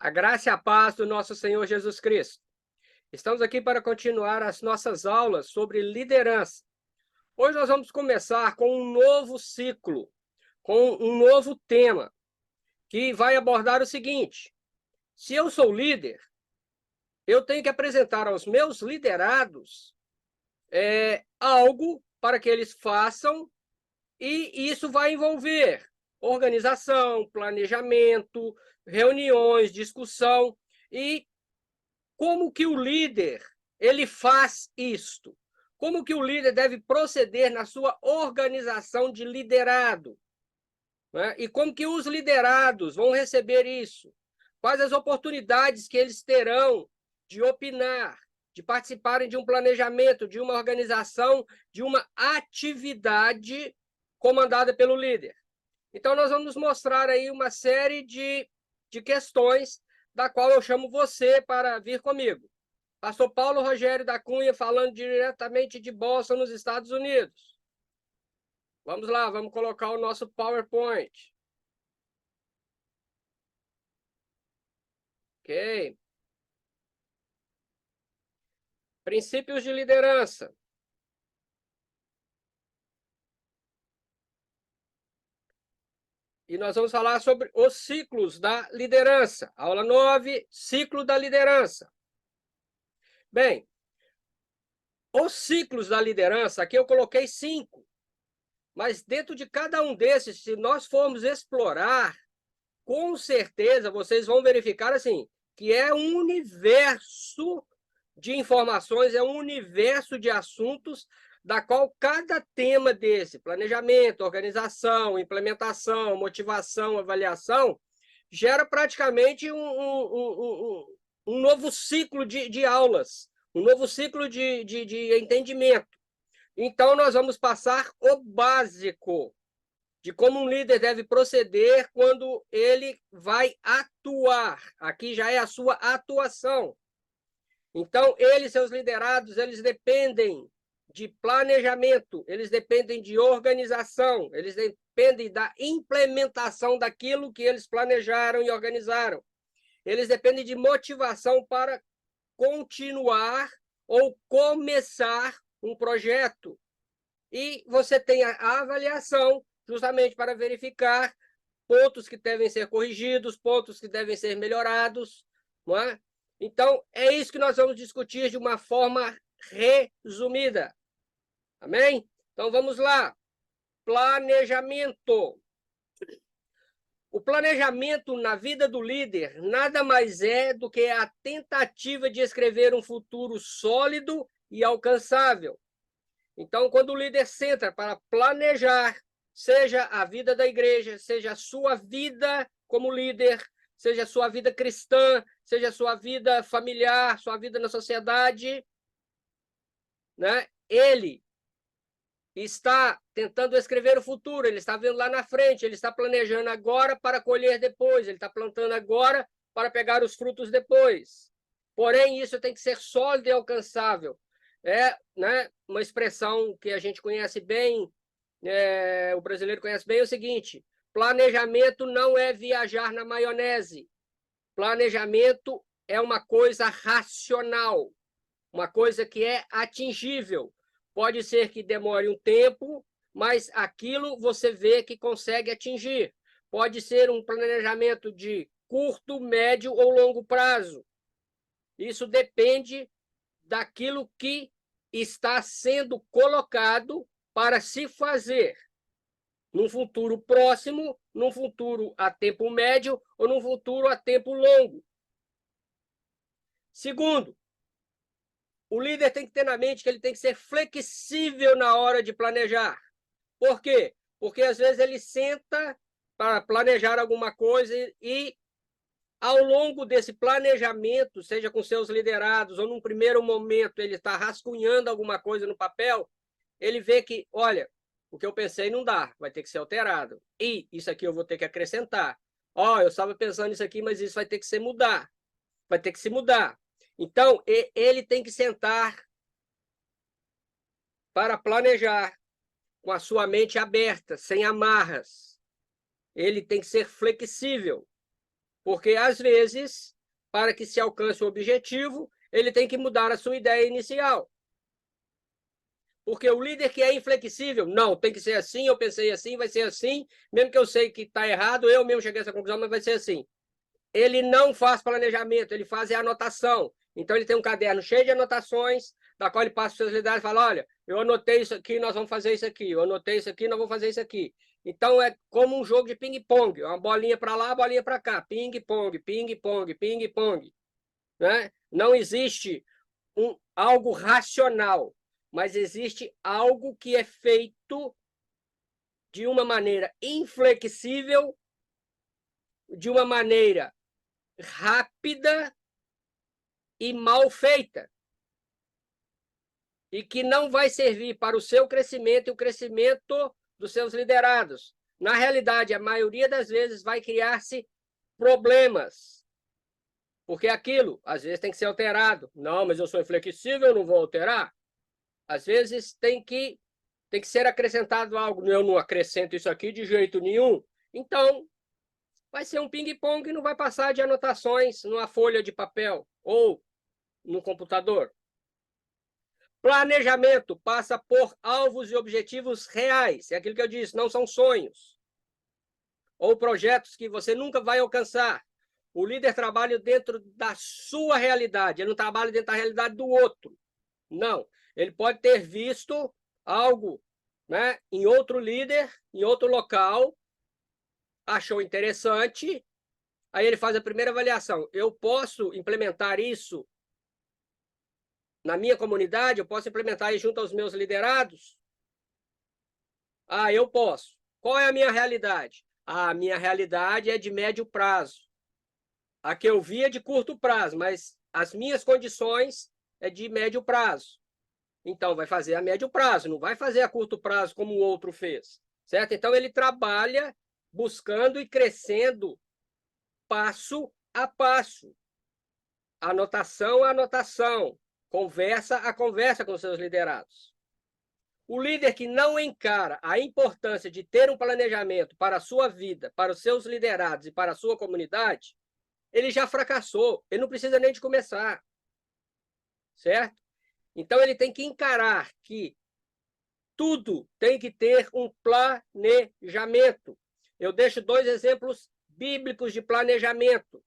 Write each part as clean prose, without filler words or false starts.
A graça e a paz do nosso Senhor Jesus Cristo. Estamos aqui para continuar as nossas aulas sobre liderança. Hoje nós vamos começar com um novo ciclo, com um novo tema, que vai abordar o seguinte: se eu sou líder, eu tenho que apresentar aos meus liderados algo para que eles façam, e isso vai envolver organização, planejamento, reuniões, discussão. E como que o líder ele faz isto? Como que o líder deve proceder na sua organização de liderado? Né? E como que os liderados vão receber isso? Quais as oportunidades que eles terão de opinar, de participarem de um planejamento, de uma organização, de uma atividade comandada pelo líder? Então, nós vamos mostrar aí uma série de questões da qual eu chamo você para vir comigo. Pastor Paulo Rogério da Cunha, falando diretamente de Boston, nos Estados Unidos. Vamos lá, vamos colocar o nosso PowerPoint. Ok. Princípios de liderança. E nós vamos falar sobre os ciclos da liderança. Aula 9, ciclo da liderança. Bem, os ciclos da liderança, aqui eu coloquei 5. Mas dentro de cada um desses, se nós formos explorar, com certeza vocês vão verificar assim, que é um universo de informações, é um universo de assuntos, da qual cada tema desse, planejamento, organização, implementação, motivação, avaliação, gera praticamente um novo ciclo de aulas, um novo ciclo de entendimento. Então, nós vamos passar o básico de como um líder deve proceder quando ele vai atuar. Aqui já é a sua atuação. Então, eles, seus liderados, eles dependem de planejamento, eles dependem de organização, eles dependem da implementação daquilo que eles planejaram e organizaram. Eles dependem de motivação para continuar ou começar um projeto. E você tem a avaliação justamente para verificar pontos que devem ser corrigidos, pontos que devem ser melhorados, não é? Então, é isso que nós vamos discutir de uma forma resumida. Amém? Então, vamos lá. Planejamento. O planejamento na vida do líder nada mais é do que a tentativa de escrever um futuro sólido e alcançável. Então, quando o líder senta para planejar, seja a vida da igreja, seja a sua vida como líder, seja a sua vida cristã, seja a sua vida familiar, sua vida na sociedade, né? Ele está tentando escrever o futuro, ele está vendo lá na frente, ele está planejando agora para colher depois, ele está plantando agora para pegar os frutos depois. Porém, isso tem que ser sólido e alcançável. Né, uma expressão que a gente conhece bem, o brasileiro conhece bem, é o seguinte: planejamento não é viajar na maionese. Planejamento é uma coisa racional, uma coisa que é atingível. Pode ser que demore um tempo, mas aquilo você vê que consegue atingir. Pode ser um planejamento de curto, médio ou longo prazo. Isso depende daquilo que está sendo colocado para se fazer num futuro próximo, num futuro a tempo médio ou num futuro a tempo longo. Segundo, o líder tem que ter na mente que ele tem que ser flexível na hora de planejar. Por quê? Porque às vezes ele senta para planejar alguma coisa e ao longo desse planejamento, seja com seus liderados ou num primeiro momento ele está rascunhando alguma coisa no papel, ele vê que, olha, o que eu pensei não dá, vai ter que ser alterado. E isso aqui eu vou ter que acrescentar. Eu estava pensando nisso aqui, mas isso vai ter que se mudar. Vai ter que se mudar. Então, ele tem que sentar para planejar com a sua mente aberta, sem amarras. Ele tem que ser flexível. Porque, às vezes, para que se alcance o objetivo, ele tem que mudar a sua ideia inicial. Porque o líder que é inflexível, não, tem que ser assim, eu pensei assim, vai ser assim, mesmo que eu sei que está errado, eu mesmo cheguei a essa conclusão, mas vai ser assim. Ele não faz planejamento, ele faz anotação. Então, ele tem um caderno cheio de anotações, da qual ele passa para os seus líderes e fala, olha, eu anotei isso aqui, nós vamos fazer isso aqui, eu anotei isso aqui, nós vamos fazer isso aqui. Então, é como um jogo de ping-pong, uma bolinha para lá, bolinha para cá, ping-pong, ping-pong, ping-pong. Né? Não existe algo racional, mas existe algo que é feito de uma maneira inflexível, de uma maneira rápida e mal feita, e que não vai servir para o seu crescimento e o crescimento dos seus liderados. Na realidade, a maioria das vezes vai criar-se problemas, porque aquilo, às vezes, tem que ser alterado. Não, mas eu sou inflexível, eu não vou alterar. Às vezes, tem que ser acrescentado algo. Eu não acrescento isso aqui de jeito nenhum. Então, vai ser um ping-pong e não vai passar de anotações numa folha de papel ou no computador. Planejamento passa por alvos e objetivos reais. É aquilo que eu disse, não são sonhos. Ou projetos que você nunca vai alcançar. O líder trabalha dentro da sua realidade, ele não trabalha dentro da realidade do outro. Não. Ele pode ter visto algo, né, em outro líder, em outro local, achou interessante, aí ele faz a primeira avaliação. Eu posso implementar isso na minha comunidade? Eu posso implementar isso junto aos meus liderados? Ah, eu posso. Qual é a minha realidade? A minha realidade é de médio prazo. A que eu vi é de curto prazo, mas as minhas condições é de médio prazo. Então, vai fazer a médio prazo, não vai fazer a curto prazo como o outro fez. Certo? Então, ele trabalha buscando e crescendo passo a passo. Anotação a anotação. Conversa a conversa com seus liderados. O líder que não encara a importância de ter um planejamento para a sua vida, para os seus liderados e para a sua comunidade, ele já fracassou. Ele não precisa nem de começar. Certo? Então, ele tem que encarar que tudo tem que ter um planejamento. Eu deixo 2 exemplos bíblicos de planejamento.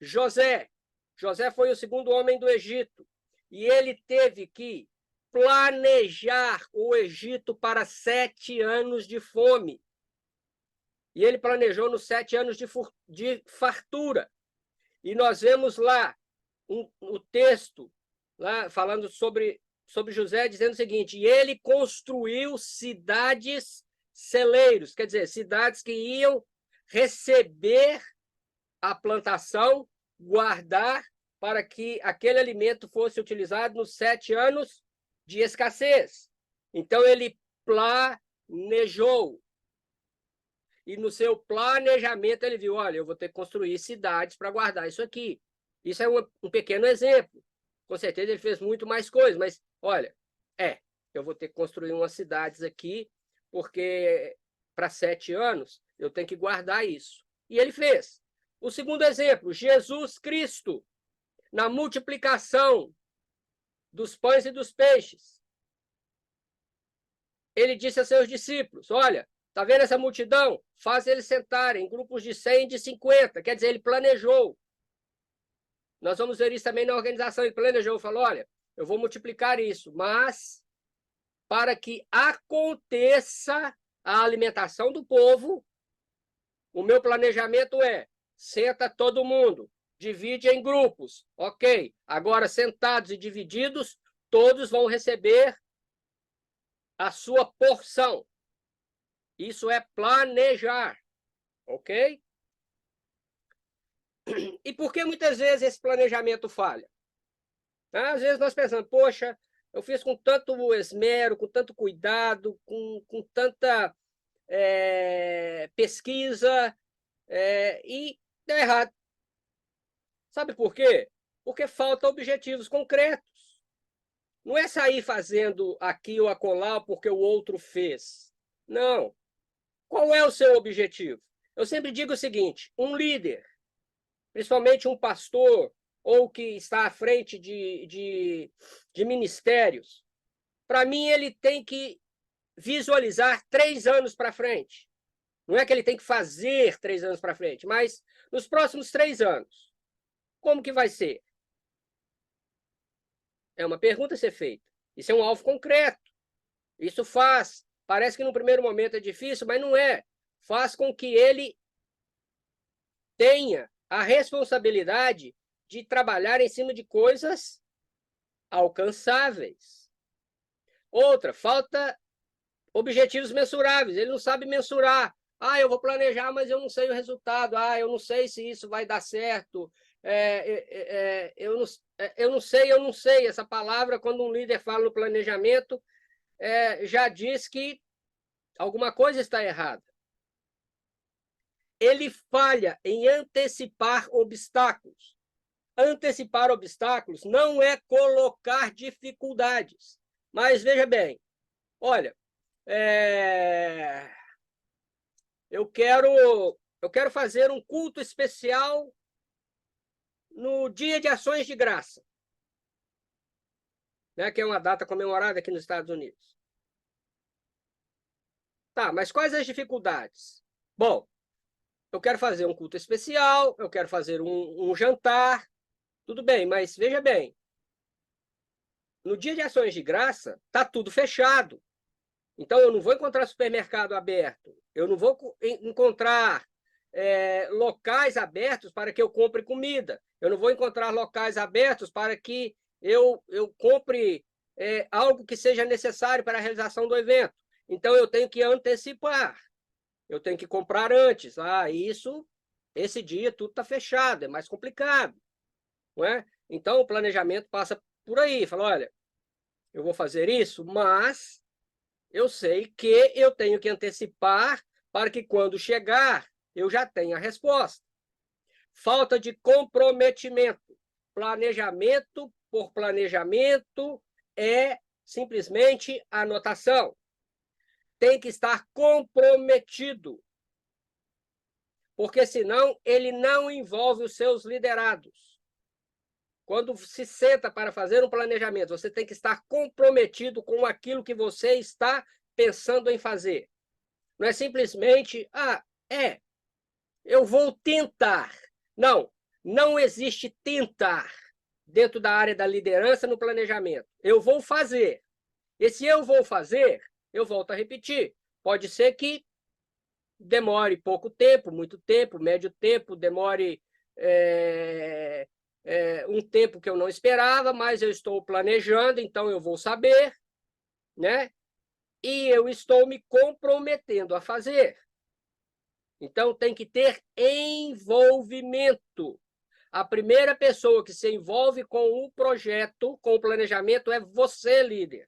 José. José foi o segundo homem do Egito. E ele teve que planejar o Egito para 7 anos de fome. E ele planejou nos 7 anos de fartura. E nós vemos lá o texto lá, falando sobre José, dizendo o seguinte: e ele construiu cidades celeiros, quer dizer, cidades que iam receber a plantação, guardar para que aquele alimento fosse utilizado nos 7 anos de escassez. Então, ele planejou. E no seu planejamento ele viu, olha, eu vou ter que construir cidades para guardar isso aqui. Isso é um pequeno exemplo. Com certeza ele fez muito mais coisas, mas, olha, eu vou ter que construir umas cidades aqui, porque para 7 anos eu tenho que guardar isso. E ele fez. O segundo exemplo, Jesus Cristo, na multiplicação dos pães e dos peixes. Ele disse a seus discípulos, olha, está vendo essa multidão? Faz eles sentarem em grupos de 100 e de 50. Quer dizer, ele planejou. Nós vamos ver isso também na organização. Ele planejou, falou, olha, eu vou multiplicar isso, mas para que aconteça a alimentação do povo, o meu planejamento é, senta todo mundo, divide em grupos. Ok, agora sentados e divididos, todos vão receber a sua porção. Isso é planejar, ok? E por que muitas vezes esse planejamento falha? Às vezes nós pensamos, poxa, eu fiz com tanto esmero, com tanto cuidado, com tanta pesquisa, e deu errado. Sabe por quê? Porque faltam objetivos concretos. Não é sair fazendo aqui ou acolá porque o outro fez. Não. Qual é o seu objetivo? Eu sempre digo o seguinte, um líder, principalmente um pastor, ou que está à frente de ministérios, para mim ele tem que visualizar 3 anos para frente. Não é que ele tem que fazer 3 anos para frente, mas nos próximos 3 anos. Como que vai ser? É uma pergunta a ser feita. Isso é um alvo concreto. Isso faz. Parece que no primeiro momento é difícil, mas não é. Faz com que ele tenha a responsabilidade de trabalhar em cima de coisas alcançáveis. Outra, falta objetivos mensuráveis. Ele não sabe mensurar. Ah, eu vou planejar, mas eu não sei o resultado. Ah, eu não sei se isso vai dar certo. Eu não sei. Essa palavra, quando um líder fala no planejamento, já diz que alguma coisa está errada. Ele falha em antecipar obstáculos. Antecipar obstáculos não é colocar dificuldades. Mas veja bem, olha, eu quero fazer um culto especial no Dia de Ações de Graça, né, que é uma data comemorada aqui nos Estados Unidos. Tá, mas quais as dificuldades? Bom, eu quero fazer um culto especial, eu quero fazer um jantar, tudo bem, mas veja bem, no Dia de Ações de Graça está tudo fechado. Então, eu não vou encontrar supermercado aberto, eu não vou encontrar locais abertos para que eu compre comida, eu não vou encontrar locais abertos para que eu compre algo que seja necessário para a realização do evento. Então, eu tenho que antecipar, eu tenho que comprar antes. Esse dia tudo está fechado, é mais complicado. Não é? Então, o planejamento passa por aí, fala, olha, eu vou fazer isso, mas eu sei que eu tenho que antecipar para que quando chegar, eu já tenha a resposta. Falta de comprometimento. Planejamento por planejamento é simplesmente anotação. Tem que estar comprometido, porque senão ele não envolve os seus liderados. Quando se senta para fazer um planejamento, você tem que estar comprometido com aquilo que você está pensando em fazer. Não é simplesmente, eu vou tentar. Não, não existe tentar dentro da área da liderança no planejamento. Eu vou fazer. E se eu vou fazer, eu volto a repetir. Pode ser que demore pouco tempo, muito tempo, médio tempo, demore um tempo que eu não esperava, mas eu estou planejando, então eu vou saber, né? E eu estou me comprometendo a fazer. Então, tem que ter envolvimento. A primeira pessoa que se envolve com o projeto, com o planejamento, é você, líder.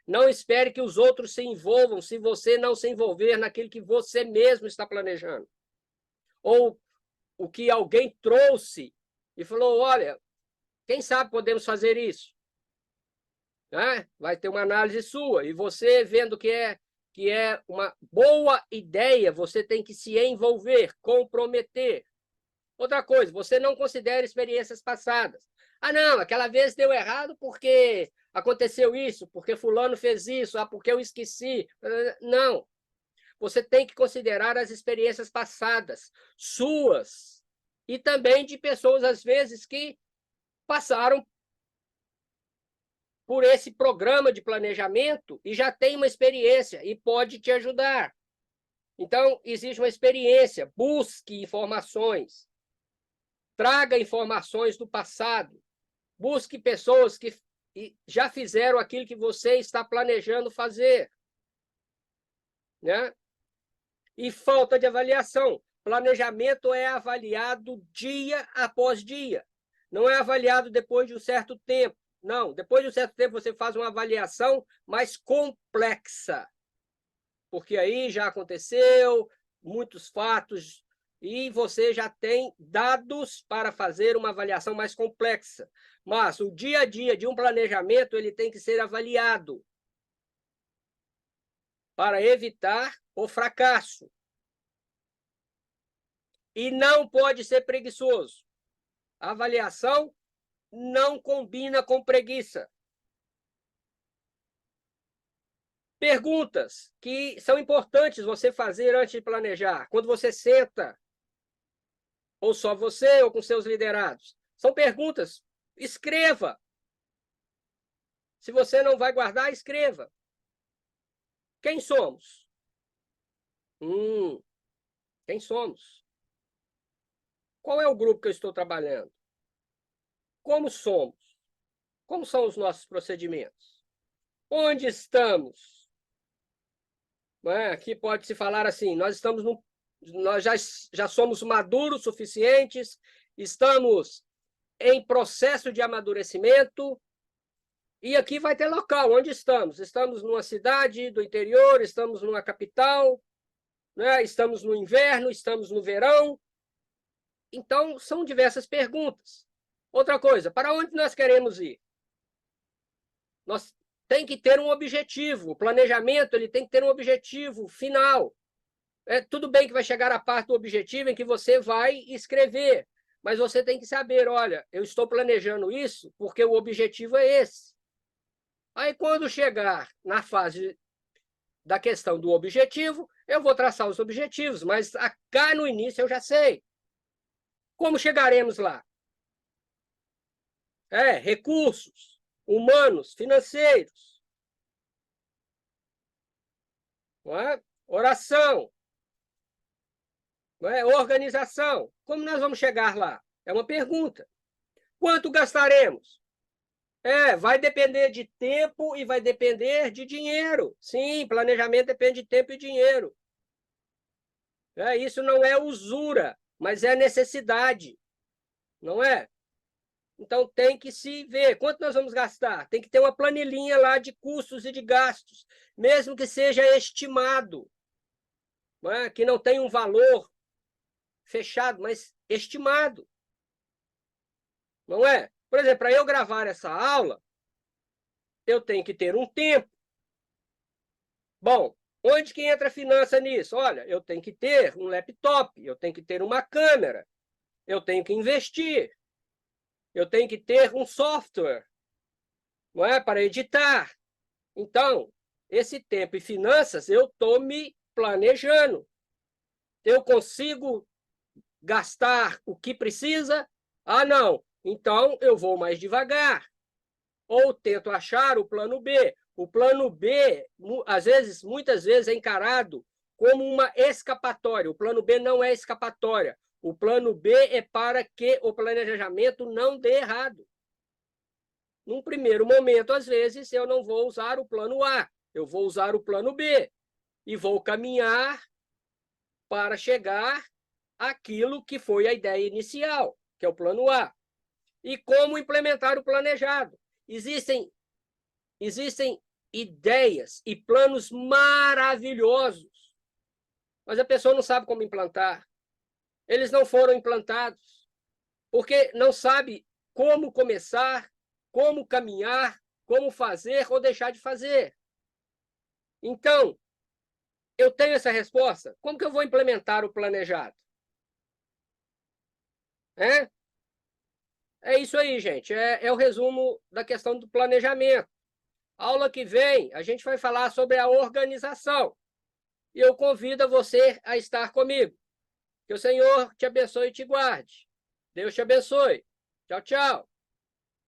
Não espere que os outros se envolvam se você não se envolver naquilo que você mesmo está planejando. Ou o que alguém trouxe e falou, olha, quem sabe podemos fazer isso? Né? Vai ter uma análise sua. E você, vendo que é uma boa ideia, você tem que se envolver, comprometer. Outra coisa, você não considera experiências passadas. Ah, não, aquela vez deu errado porque aconteceu isso, porque fulano fez isso, porque eu esqueci. Não. Você tem que considerar as experiências passadas, suas, e também de pessoas, às vezes, que passaram por esse programa de planejamento e já tem uma experiência e pode te ajudar. Então, existe uma experiência, busque informações, traga informações do passado, busque pessoas que já fizeram aquilo que você está planejando fazer. Né? E falta de avaliação. Planejamento é avaliado dia após dia. Não é avaliado depois de um certo tempo. Não, depois de um certo tempo você faz uma avaliação mais complexa. Porque aí já aconteceu muitos fatos e você já tem dados para fazer uma avaliação mais complexa. Mas o dia a dia de um planejamento ele tem que ser avaliado para evitar o fracasso. E não pode ser preguiçoso. Avaliação não combina com preguiça. Perguntas que são importantes você fazer antes de planejar. Quando você senta, ou só você, ou com seus liderados. São perguntas. Escreva. Se você não vai guardar, escreva. Quem somos? Quem somos? Qual é o grupo que eu estou trabalhando? Como somos? Como são os nossos procedimentos? Onde estamos? Aqui pode-se falar assim, nós já somos maduros suficientes, estamos em processo de amadurecimento, e aqui vai ter local, onde estamos? Estamos numa cidade do interior, estamos numa capital, né? Estamos no inverno, estamos no verão. Então, são diversas perguntas. Outra coisa, para onde nós queremos ir? Nós tem que ter um objetivo. O planejamento ele tem que ter um objetivo final. Tudo bem que vai chegar a parte do objetivo em que você vai escrever, mas você tem que saber, olha, eu estou planejando isso porque o objetivo é esse. Aí, quando chegar na fase da questão do objetivo, eu vou traçar os objetivos, mas cá no início eu já sei. Como chegaremos lá? Recursos humanos, financeiros, não é? Oração, não é? Organização. Como nós vamos chegar lá? É uma pergunta. Quanto gastaremos? Vai depender de tempo e vai depender de dinheiro. Sim, planejamento depende de tempo e dinheiro. Isso não é usura, mas é necessidade, não é? Então, tem que se ver quanto nós vamos gastar. Tem que ter uma planilhinha lá de custos e de gastos, mesmo que seja estimado, que não tenha um valor fechado, mas estimado. Não é? Por exemplo, para eu gravar essa aula, eu tenho que ter um tempo. Bom, onde que entra a finança nisso? Olha, eu tenho que ter um laptop, eu tenho que ter uma câmera, eu tenho que investir. Eu tenho que ter um software, não é, para editar. Então, esse tempo e finanças, eu estou me planejando. Eu consigo gastar o que precisa? Ah, não. Então, eu vou mais devagar. Ou tento achar o plano B. O plano B, muitas vezes, é encarado como uma escapatória. O plano B não é escapatória. O plano B é para que o planejamento não dê errado. Num primeiro momento, às vezes, eu não vou usar o plano A, eu vou usar o plano B e vou caminhar para chegar àquilo que foi a ideia inicial, que é o plano A. E como implementar o planejado? Existem ideias e planos maravilhosos, mas a pessoa não sabe como implantar. Eles não foram implantados, porque não sabe como começar, como caminhar, como fazer ou deixar de fazer. Então, eu tenho essa resposta. Como que eu vou implementar o planejado? É isso aí, gente. É o resumo da questão do planejamento. Aula que vem, a gente vai falar sobre a organização. E eu convido você a estar comigo. Que o Senhor te abençoe e te guarde. Deus te abençoe. Tchau, tchau.